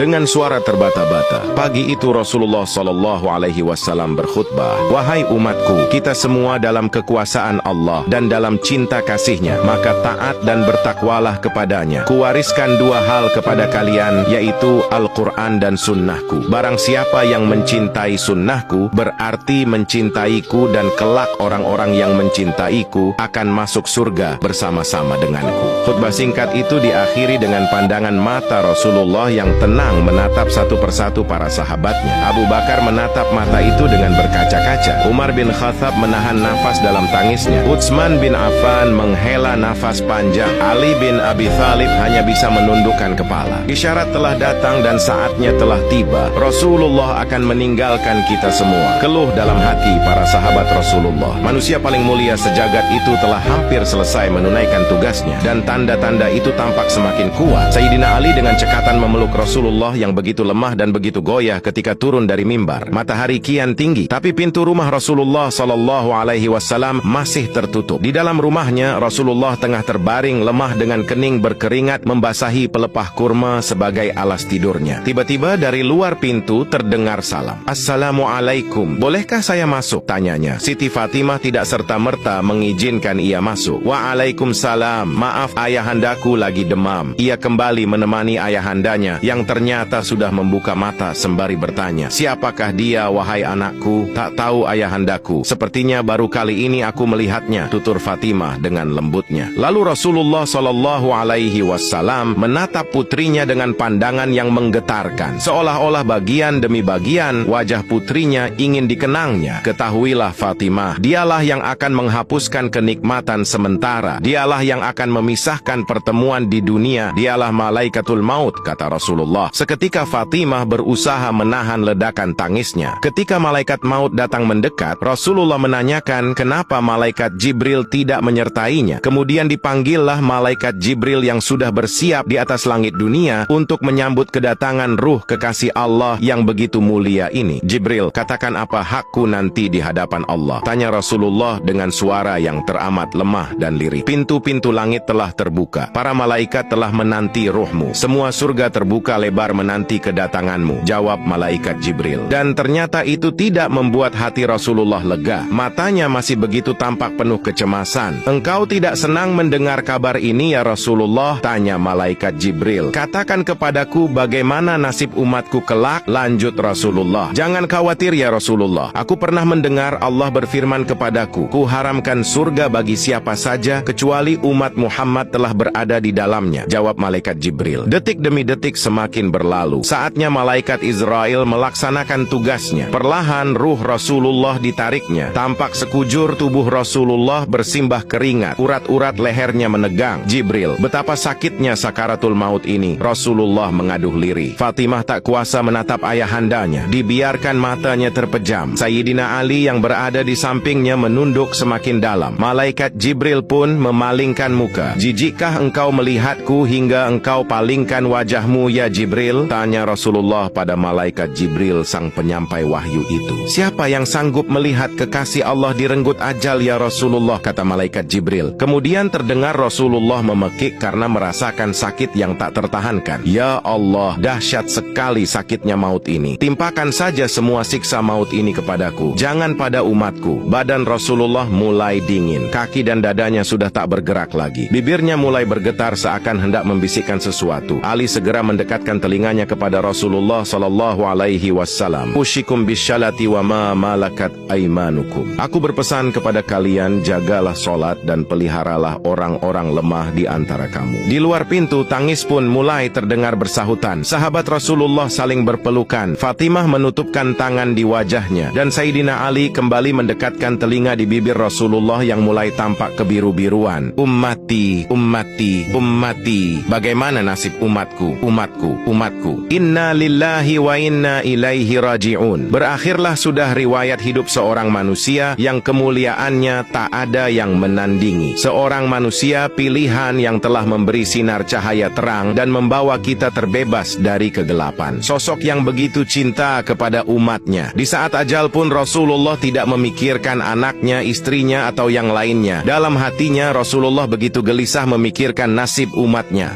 dengan suara terbata-bata. Pagi itu Rasulullah SAW berkhutbah, "Wahai umatku, kita semua dalam kekuasaan Allah dan dalam cinta kasih-Nya, maka taat dan bertakwalah kepadanya. Kuwariskan dua hal kepada kalian, yaitu Al-Quran dan sunnahku. Barang siapa yang mencintai sunnahku, berarti mencintaiku, dan kelak orang-orang yang mencintaiku akan masuk surga bersama-sama denganku." Khutbah singkat itu diakhiri dengan pandangan mata Rasulullah yang tenang menatap satu persatu para sahabatnya. Abu Bakar menatap mata itu dengan berkaca-kaca. Umar bin Khattab menahan nafas dalam tangisnya. Utsman bin Affan menghela nafas panjang. Ali bin Abi Thalib hanya bisa menundukkan kepala. Isyarat telah datang dan saatnya telah tiba. Rasulullah akan meninggalkan kita semua. Keluh dalam hati para sahabat Rasulullah. Manusia paling mulia sejagat itu telah hampir selesai menunaikan tugasnya, dan tanda-tanda itu tampak semakin kuat. Sayyidina Ali dengan cekatan memeluk Rasulullah yang begitu lemah dan begitu goyah ketika turun dari mimbar. Matahari kian tinggi, tapi pintu rumah Rasulullah SAW masih tertutup. Di dalam rumahnya, Rasulullah tengah terbaring lemah dengan kening berkeringat membasahi pelepah kurma sebagai alas tidurnya. Tiba-tiba dari luar pintu terdengar salam. "Assalamualaikum, bolehkah saya masuk?" tanyanya. Siti Fatimah tidak serta-merta mengizinkan ia masuk. "Waalaikumsalam, maaf ayahandaku lagi demam." Ia kembali menemani ayahandanya yang ternyata sudah membuka mata sembari bertanya, "Siapakah dia, wahai anakku?" "Tak tahu ayahandaku, sepertinya baru kali ini aku melihatnya," tutur Fatimah dengan lembutnya. Lalu Rasulullah SAW menatap putrinya dengan pandangan yang menggetarkan, seolah-olah bagian demi bagian wajah putrinya ingin dikenangnya. "Ketahuilah Fatimah, dialah yang akan menghapuskan kenikmatan sementara. Dialah yang akan memisahkan pertemuan di dunia. Dialah malaikatul maut," kata Rasulullah. Seketika Fatimah berusaha menahan ledakan tangisnya. Ketika malaikat maut datang mendekat, Rasulullah menanyakan kenapa malaikat Jibril tidak menyertainya. Kemudian dipanggillah malaikat Jibril yang sudah bersiap di atas langit dunia untuk menyambut kedatangan ruh kekasih Allah yang begitu mulia ini. "Jibril, katakan apa hakku nanti di hadapan Allah?" tanya Rasulullah dengan suara yang teramat lemah dan lirih. "Pintu-pintu langit telah terbuka. Para malaikat telah menanti ruhmu. Semua surga terbuka lebar menanti kedatanganmu," jawab malaikat Jibril. Dan ternyata itu tidak membuat hati Rasulullah lega. Matanya masih begitu tampak penuh kecemasan. "Engkau tidak senang mendengar kabar ini ya Rasulullah?" tanya malaikat Jibril. "Katakan kepadaku bagaimana nasib umatku kelak?" lanjut Rasulullah. "Jangan khawatir ya Rasulullah. Aku pernah mendengar Allah berfirman kepadaku, 'Kuharamkan surga bagi siapa saja kecuali umat Muhammad telah berada di dalamnya,'" jawab malaikat Jibril. Detik demi detik semakin berlalu. Saatnya malaikat Israel melaksanakan tugasnya. Perlahan ruh Rasulullah ditariknya. Tampak sekujur tubuh Rasulullah bersimbah keringat. Urat-urat lehernya menegang. "Jibril, betapa sakitnya sakaratul maut ini." Rasulullah mengaduh lirih. Fatimah tak kuasa menatap ayahandanya. Dibiarkan matanya terpejam. Sayyidina Ali yang berada di sampingnya menunduk semakin dalam. Malaikat Jibril pun memalingkan muka. "Jijikkah engkau melihatku hingga engkau palingkan wajahmu ya Jibril?" tanya Rasulullah pada malaikat Jibril, sang penyampai wahyu itu. "Siapa yang sanggup melihat kekasih Allah direnggut ajal ya Rasulullah?" kata malaikat Jibril. Kemudian terdengar Rasulullah memekik karena merasakan sakit yang tak tertahankan. "Ya Allah, dahsyat sekali sakitnya maut ini. Timpakan saja semua siksa maut ini kepadaku, jangan pada umatku." Badan Rasulullah mulai dingin. Kaki dan dadanya sudah tak bergerak lagi. Bibirnya mulai bergetar seakan hendak membisikkan sesuatu. Ali segera mendekatkan telinganya kepada Rasulullah SAW. "Ushikum bisyalati wa ma malakat aimanukum." Aku berpesan kepada kalian, jagalah solat dan peliharalah orang-orang lemah di antara kamu. Di luar pintu, tangis pun mulai terdengar bersahutan. Sahabat Rasulullah saling berpelukan. Fatimah menutupkan tangan di wajahnya, dan Sayyidina Ali kembali mendekatkan telinga di bibir Rasulullah yang mulai tampak kebiru-biruan. "Ummati, ummati, ummati." Bagaimana nasib umatku, umatku, umatku? "Inna lillahi wa inna ilaihi raji'un." Berakhirlah sudah riwayat hidup seorang manusia yang kemuliaannya tak ada yang menandingi. Seorang manusia pilihan yang telah memberi sinar cahaya terang dan membawa kita terbebas dari kegelapan. Sosok yang begitu cinta kepada umatnya. Di saat ajal pun Rasulullah tidak memikirkan anaknya, istrinya, atau yang lainnya. Dalam hatinya Rasulullah begitu gelisah memikirkan nasib umatnya.